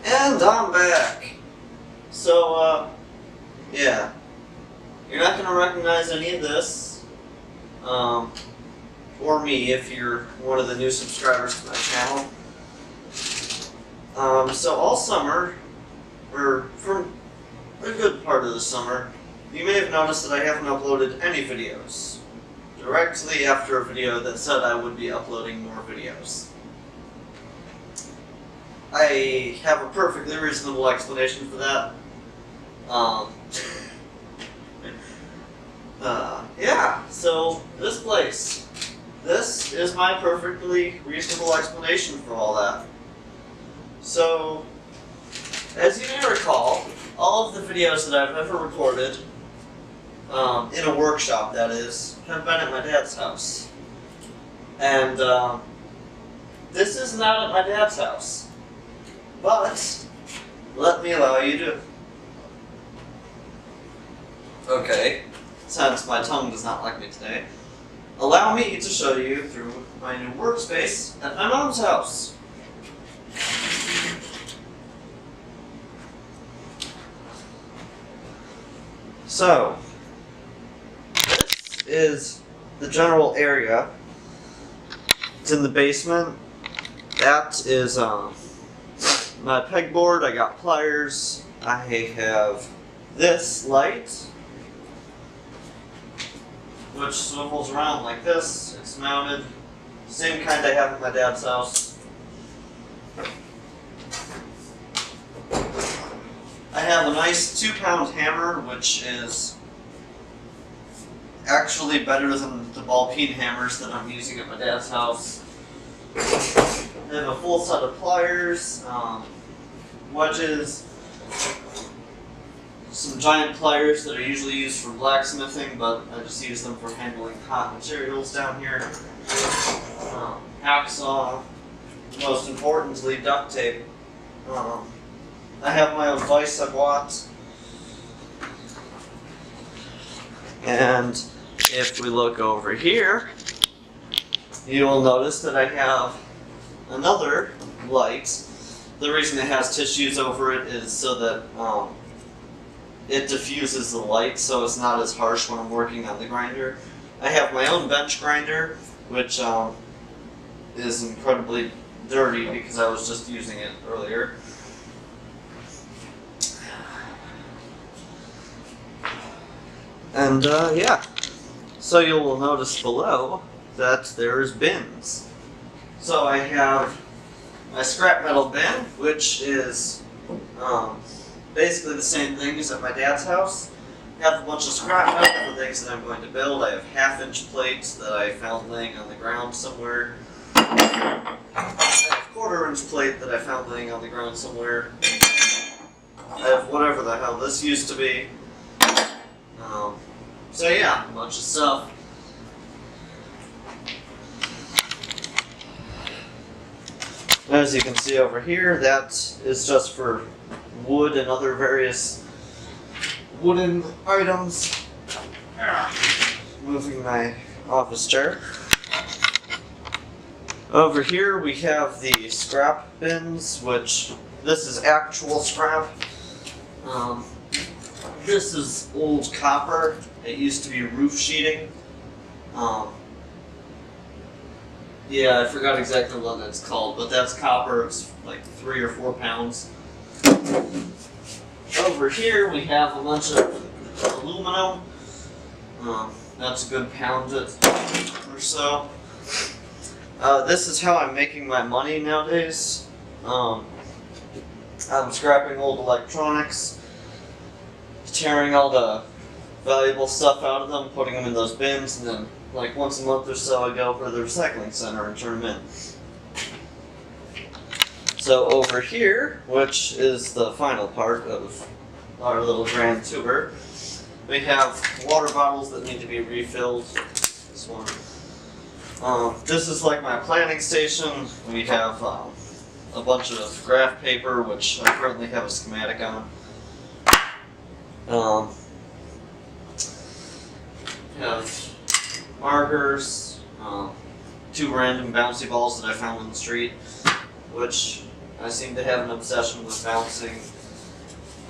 And I'm back. So, yeah. You're not going to recognize any of this. Or me if you're one of the new subscribers to my channel. So all summer, or for a good part of the summer, you may have noticed that I haven't uploaded any videos. Directly after a video that said I would be uploading more videos. I have a perfectly reasonable explanation for that. Yeah, so this place. This is my perfectly reasonable explanation for all that. So, as you may recall, all of the videos that I've ever recorded, in a workshop that is, have been at my dad's house. And, this is not at my dad's house. But, let me allow you to... Okay, since my tongue does not like me today, allow me to show you through my new workspace at my mom's house. So, this is the general area. It's in the basement. That is my pegboard. I got pliers. I have this light, which swivels around like this. It's mounted. Same kind I have at my dad's house. I have a nice 2-pound hammer, which is actually better than the ball peen hammers that I'm using at my dad's house. I have a full set of pliers, wedges, some giant pliers that are usually used for blacksmithing, but I just use them for handling hot materials down here. Hacksaw, most importantly duct tape. I have my own vise I bought. And if we look over here, you will notice that I have another light. The reason it has tissues over it is so that it diffuses the light so it's not as harsh when I'm working on the grinder. I have my own bench grinder, which is incredibly dirty because I was just using it earlier. And yeah, so you will notice below that there's bins. So I have my scrap metal bin, which is basically the same thing as at my dad's house. I have a bunch of scrap metal for things that I'm going to build. I have 1/2-inch plates that I found laying on the ground somewhere. I have 1/4-inch plate that I found laying on the ground somewhere. I have whatever the hell this used to be. So yeah, a bunch of stuff. As you can see over here, that is just for wood and other various wooden items. Moving my office chair. Over here we have the scrap bins, which this is actual scrap. This is old copper. It used to be roof sheeting. Yeah, I forgot exactly what that's called, but that's copper. It's like 3 or 4 pounds. Over here we have a bunch of aluminum. That's a good pound or so. This is how I'm making my money nowadays. I'm scrapping old electronics, tearing all the valuable stuff out of them, putting them in those bins, and then like once a month or so I go for the recycling center and turn them in. So over here, which is the final part of our little grand tour, we have water bottles that need to be refilled. This one. This is like my planning station. We have a bunch of graph paper, which I currently have a schematic on. Have markers, 2 random bouncy balls that I found on the street, which I seem to have an obsession with bouncing.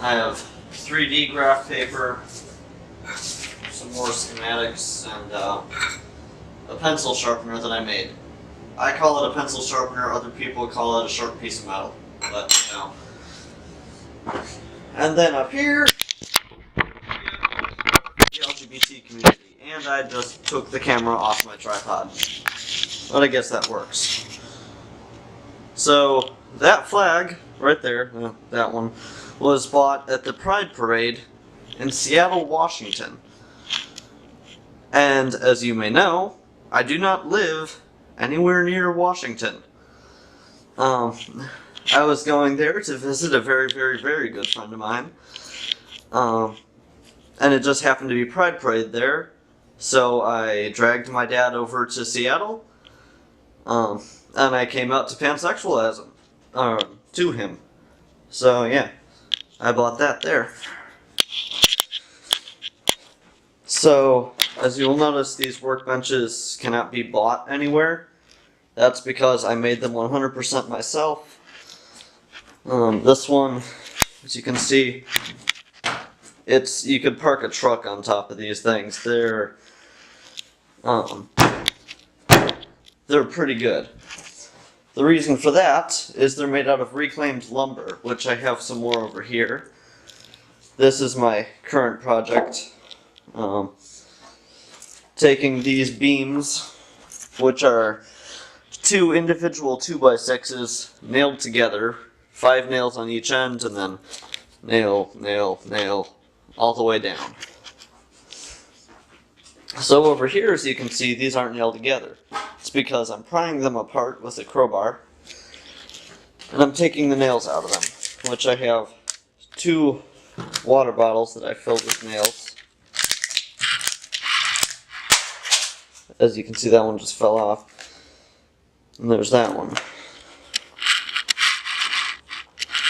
I have 3D graph paper, some more schematics, and a pencil sharpener that I made. I call it a pencil sharpener, other people call it a sharp piece of metal, but you know. And then up here, the LGBT community, and I just took the camera off my tripod. But I guess that works. So, that flag, right there, that one, was bought at the Pride Parade in Seattle, Washington. And as you may know, I do not live anywhere near Washington. I was going there to visit a very, very, very good friend of mine. And it just happened to be Pride Parade there. So I dragged my dad over to Seattle. And I came out to pansexual to him. So yeah, I bought that there. So, as you will notice, these workbenches cannot be bought anywhere. That's because I made them 100% myself. This one, as you can see, you could park a truck on top of these things. They're pretty good. The reason for that is they're made out of reclaimed lumber, which I have some more over here. This is my current project. Taking these beams, which are 2 individual 2x6s nailed together, 5 nails on each end, and then nail, nail, nail, all the way down. So over here, as you can see, these aren't nailed together. It's because I'm prying them apart with a crowbar, and I'm taking the nails out of them, which I have 2 water bottles that I filled with nails. As you can see, that one just fell off. And there's that one.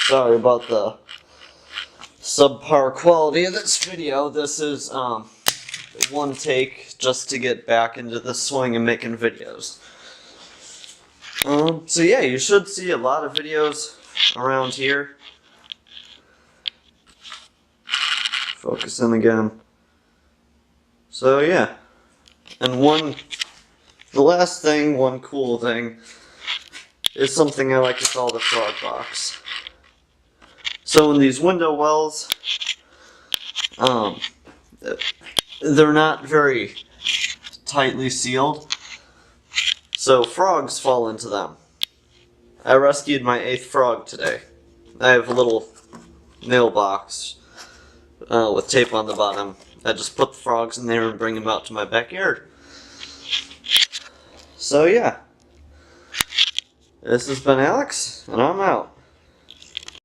Sorry about the subpar quality of this video. This is one take just to get back into the swing and making videos. So yeah, you should see a lot of videos around here. Focus in again. So yeah. And the last thing, one cool thing, is something I like to call the frog box. So in these window wells, they're not very tightly sealed, so frogs fall into them. I rescued my 8th frog today. I have a little nail box with tape on the bottom. I just put the frogs in there and bring them out to my backyard. So yeah, this has been Alex, and I'm out.